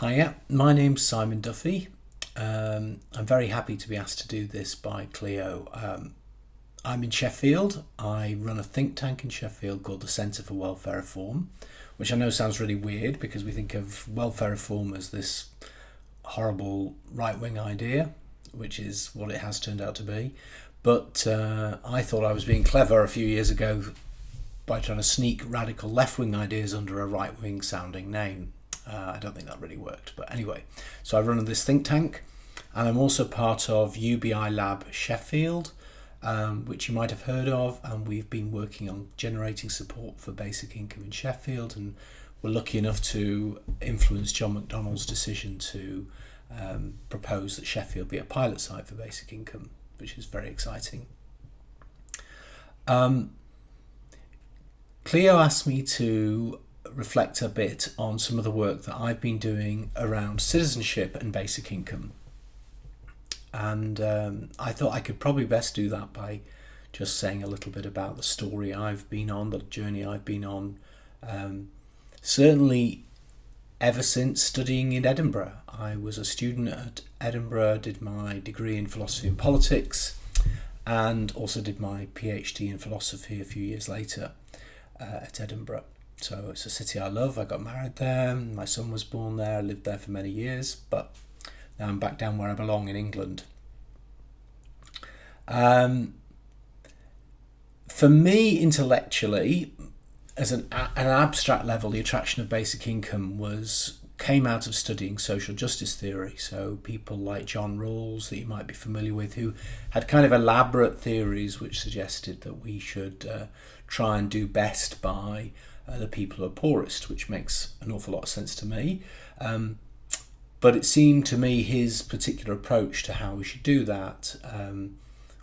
Hiya, my name's Simon Duffy. I'm very happy to be asked to do this by Clio. I'm in Sheffield. I run a think tank in Sheffield called the Centre for Welfare Reform, which I know sounds really weird because we think of welfare reform as this horrible right-wing idea, which is what it has turned out to be. But I thought I was being clever a few years ago by trying to sneak radical left-wing ideas under a right-wing sounding name. I don't think that really worked, but anyway. So I run this think tank, and I'm also part of UBI Lab Sheffield, which you might have heard of, and we've been working on generating support for basic income in Sheffield, and we're lucky enough to influence John McDonnell's decision to propose that Sheffield be a pilot site for basic income, which is very exciting. Cleo asked me to reflect a bit on some of the work that I've been doing around citizenship and basic income. And I thought I could probably best do that by just saying a little bit about the story I've been on, the journey I've been on. Certainly ever since studying in Edinburgh. I was a student at Edinburgh, did my degree in philosophy and politics, and also did my PhD in philosophy a few years later at Edinburgh. So it's a city I love. I got married there, my son was born there, I lived there for many years, but now I'm back down where I belong in England. For me, intellectually, as an abstract level, the attraction of basic income came out of studying social justice theory. So people like John Rawls, that you might be familiar with, who had kind of elaborate theories which suggested that we should try and do best by the people who are poorest, which makes an awful lot of sense to me. But it seemed to me his particular approach to how we should do that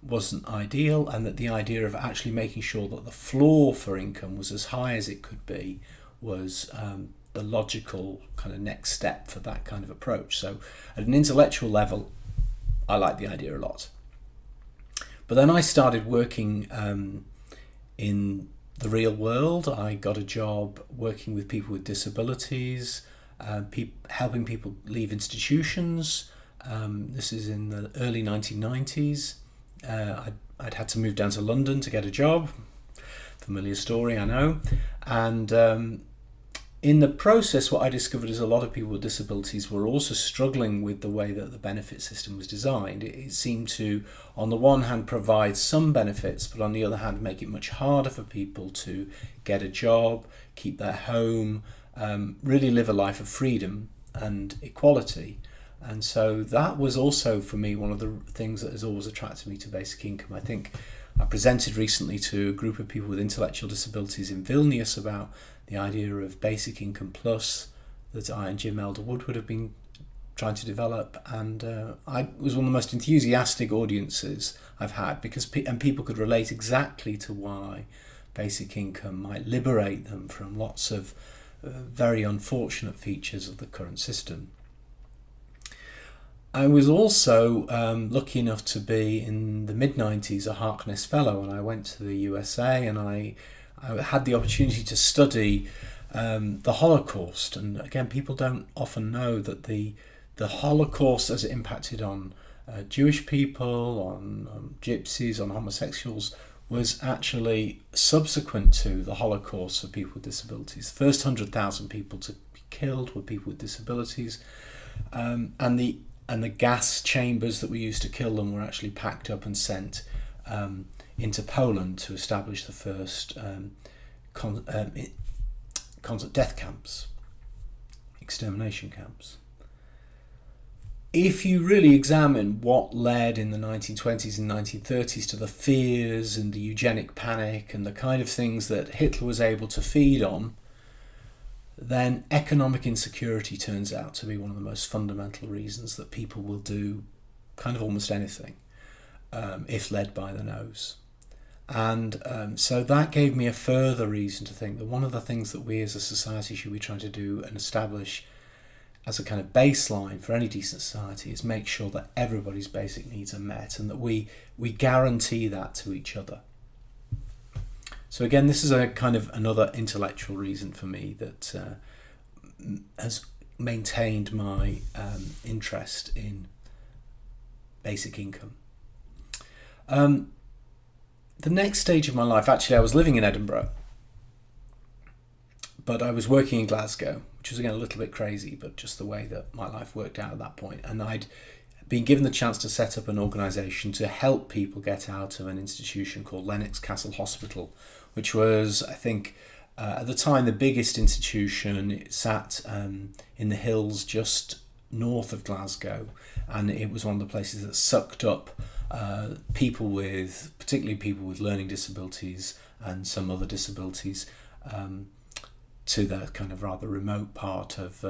wasn't ideal, and that the idea of actually making sure that the floor for income was as high as it could be was the logical kind of next step for that kind of approach. So at an intellectual level, I like the idea a lot. But then I started working in the real world. I got a job working with people with disabilities, helping people leave institutions. This is in the early 1990s. I'd had to move down to London to get a job. Familiar story, I know. And in the process, what I discovered is a lot of people with disabilities were also struggling with the way that the benefit system was designed. It seemed to, on the one hand, provide some benefits, but on the other hand, make it much harder for people to get a job, keep their home, really live a life of freedom and equality. And so that was also, for me, one of the things that has always attracted me to basic income. I think I presented recently to a group of people with intellectual disabilities in Vilnius about the idea of basic income plus that I and Jim Elder-Woodward have been trying to develop, and I was one of the most enthusiastic audiences I've had because people could relate exactly to why basic income might liberate them from lots of very unfortunate features of the current system. I was also lucky enough to be in the mid-90s a Harkness Fellow, and I went to the USA, and I had the opportunity to study the Holocaust. And again, people don't often know that the Holocaust, as it impacted on Jewish people, on gypsies, on homosexuals, was actually subsequent to the Holocaust for people with disabilities. The first 100,000 people to be killed were people with disabilities, and the gas chambers that were used to kill them were actually packed up and sent into Poland to establish the first death camps, extermination camps. If you really examine what led in the 1920s and 1930s to the fears and the eugenic panic and the kind of things that Hitler was able to feed on, then economic insecurity turns out to be one of the most fundamental reasons that people will do kind of almost anything if led by the nose. And so that gave me a further reason to think that one of the things that we as a society should be trying to do and establish as a kind of baseline for any decent society is make sure that everybody's basic needs are met and that we guarantee that to each other. So again, this is a kind of another intellectual reason for me that has maintained my interest in basic income. The next stage of my life, actually, I was living in Edinburgh, but I was working in Glasgow, which was again a little bit crazy, but just the way that my life worked out at that point. And I'd been given the chance to set up an organisation to help people get out of an institution called Lennox Castle Hospital, which was, I think, at the time the biggest institution. It sat in the hills just north of Glasgow, and it was one of the places that sucked up particularly people with learning disabilities and some other disabilities, to the kind of rather remote part of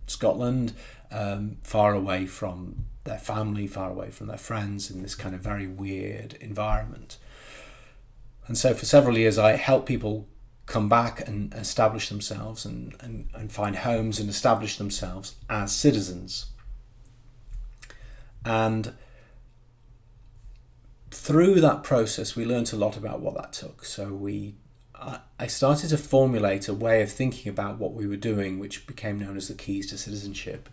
Scotland, far away from their family, far away from their friends, in this kind of very weird environment. And so for several years I helped people come back and establish themselves and find homes and establish themselves as citizens. And through that process we learned a lot about what that took. So I started to formulate a way of thinking about what we were doing, which became known as the Keys to Citizenship.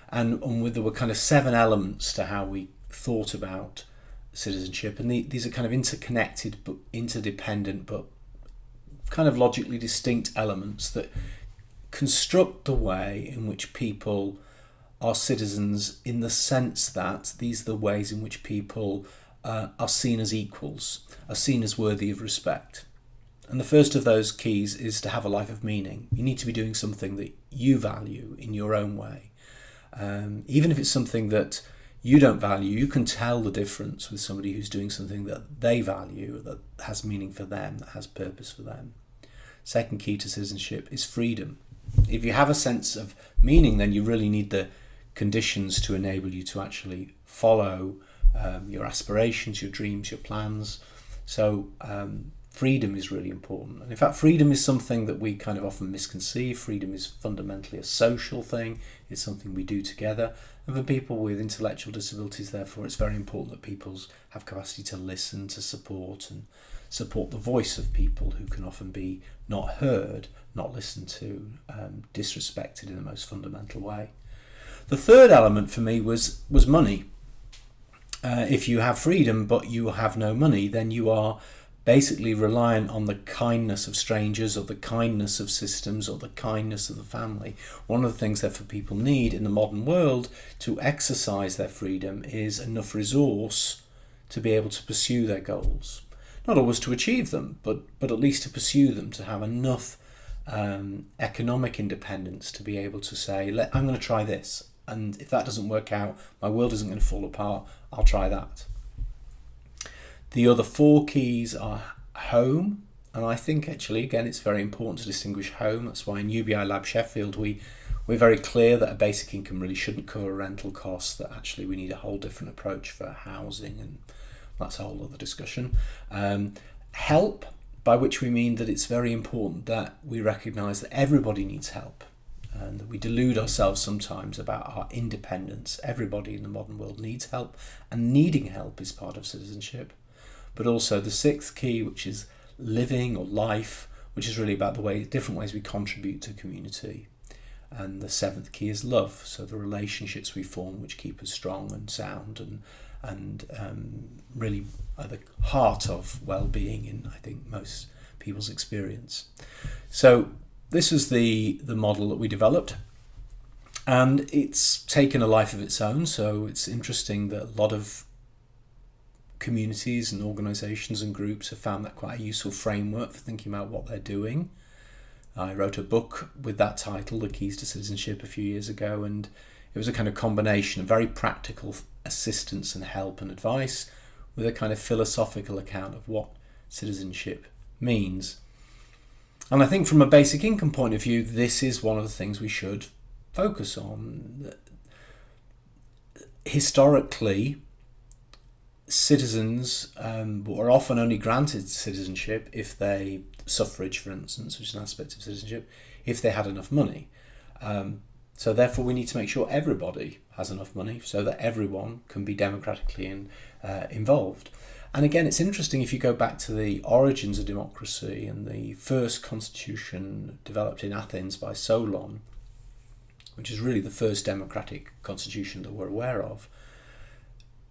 And there were kind of 7 elements to how we thought about citizenship. And these are kind of interconnected but interdependent but kind of logically distinct elements that construct the way in which people are citizens, in the sense that these are the ways in which people are seen as equals, are seen as worthy of respect. And the first of those keys is to have a life of meaning. You need to be doing something that you value in your own way. Even if it's something that you don't value, you can tell the difference with somebody who's doing something that they value, that has meaning for them, that has purpose for them. Second key to citizenship is freedom. If you have a sense of meaning, then you really need the conditions to enable you to actually follow your aspirations, your dreams, your plans. So freedom is really important. And in fact, freedom is something that we kind of often misconceive. Freedom is fundamentally a social thing. It's something we do together. And for people with intellectual disabilities, therefore, it's very important that people have capacity to listen, to support, and support the voice of people who can often be not heard, not listened to, disrespected in the most fundamental way. The third element for me was money. If you have freedom but you have no money, then you are basically reliant on the kindness of strangers, or the kindness of systems, or the kindness of the family. One of the things that people need in the modern world to exercise their freedom is enough resource to be able to pursue their goals. Not always to achieve them, but at least to pursue them, to have enough economic independence to be able to say, I'm going to try this, and if that doesn't work out, my world isn't going to fall apart, I'll try that. The other 4 keys are home, and I think actually, again, it's very important to distinguish home. That's why in UBI Lab Sheffield we're very clear that a basic income really shouldn't cover rental costs, that actually we need a whole different approach for housing, and that's a whole other discussion. Help, by which we mean that it's very important that we recognise that everybody needs help, and that we delude ourselves sometimes about our independence. Everybody in the modern world needs help, and needing help is part of citizenship. But also the 6th key, which is living or life, which is really about the different ways we contribute to community. And the 7th key is love, so the relationships we form which keep us strong and sound and really are the heart of well-being in, I think, most people's experience. So this was the model that we developed, and it's taken a life of its own. So it's interesting that a lot of communities and organisations and groups have found that quite a useful framework for thinking about what they're doing. I wrote a book with that title, The Keys to Citizenship, a few years ago, and it was a kind of combination of very practical assistance and help and advice with a kind of philosophical account of what citizenship means. And I think from a basic income point of view, this is one of the things we should focus on. Historically, citizens were often only granted citizenship suffrage, for instance, which is an aspect of citizenship, if they had enough money. So therefore we need to make sure everybody has enough money so that everyone can be democratically involved. And again, it's interesting if you go back to the origins of democracy and the first constitution developed in Athens by Solon. which is really the first democratic constitution that we're aware of.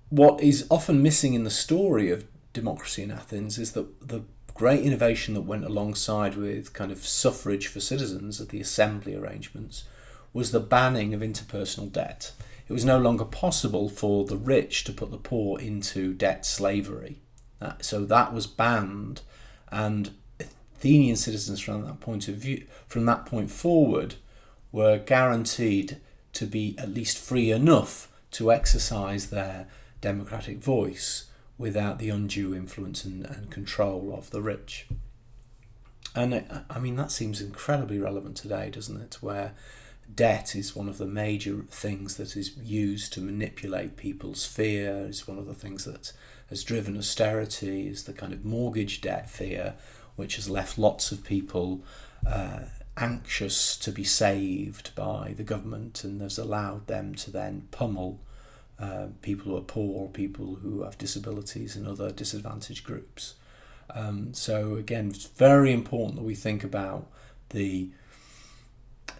What is often missing in the story of democracy in Athens is that the great innovation that went alongside with kind of suffrage for citizens at the assembly arrangements was the banning of interpersonal debt. It was no longer possible for the rich to put the poor into debt slavery. So that was banned, and Athenian citizens from that point forward, were guaranteed to be at least free enough to exercise their democratic voice without the undue influence and control of the rich. And I mean, that seems incredibly relevant today, doesn't it? Where debt is one of the major things that is used to manipulate people's fear, is one of the things that has driven austerity, is the kind of mortgage debt fear, which has left lots of people anxious to be saved by the government, and has allowed them to then pummel people who are poor, people who have disabilities and other disadvantaged groups. So again, it's very important that we think about the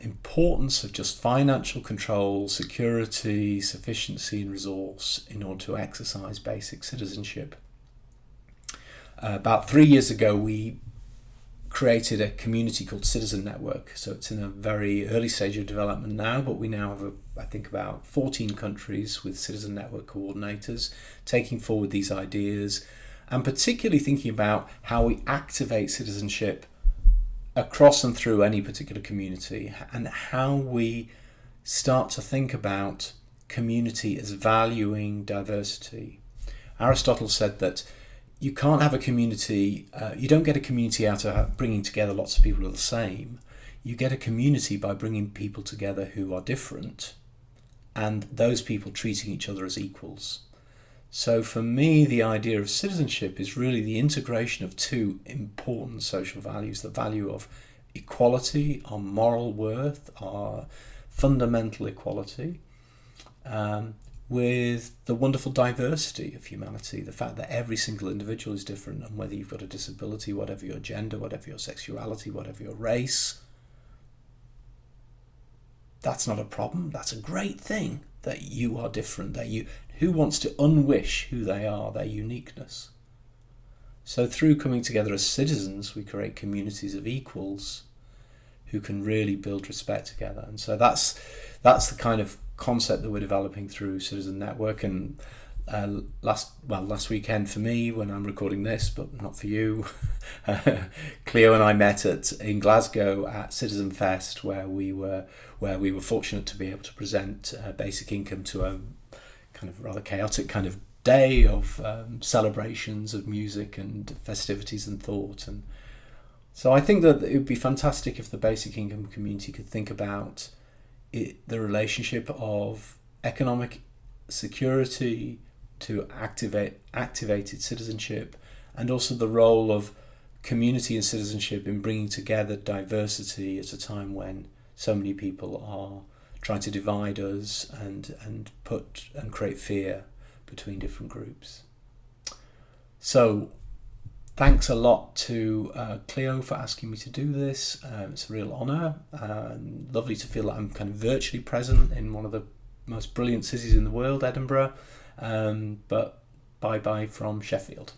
importance of just financial control, security, sufficiency and resource in order to exercise basic citizenship. About 3 years ago, we created a community called Citizen Network. So it's in a very early stage of development now, but we now have, I think, about 14 countries with Citizen Network coordinators taking forward these ideas, and particularly thinking about how we activate citizenship across and through any particular community, and how we start to think about community as valuing diversity. Aristotle said that you can't have a community, you don't get a community out of bringing together lots of people who are the same. You get a community by bringing people together who are different, and those people treating each other as equals. So for me, the idea of citizenship is really the integration of two important social values: the value of equality, our moral worth, our fundamental equality, with the wonderful diversity of humanity, the fact that every single individual is different, and whether you've got a disability, whatever your gender, whatever your sexuality, whatever your race, that's not a problem. That's a great thing, that you are different, who wants to unwish who they are, their uniqueness? So through coming together as citizens, we create communities of equals who can really build respect together. And so that's the kind of concept that we're developing through Citizen Network. And last weekend for me, when I'm recording this, but not for you, Cleo and I met in Glasgow at Citizen Fest, where we were fortunate to be able to present basic income to a kind of rather chaotic kind of day of celebrations of music and festivities and thought. And so I think that it would be fantastic if the basic income community could think about the relationship of economic security to activated citizenship, and also the role of community and citizenship in bringing together diversity at a time when so many people are trying to divide us and create fear between different groups. So thanks a lot to Cleo for asking me to do this. It's a real honour, and lovely to feel that I'm kind of virtually present in one of the most brilliant cities in the world, Edinburgh. But bye-bye from Sheffield.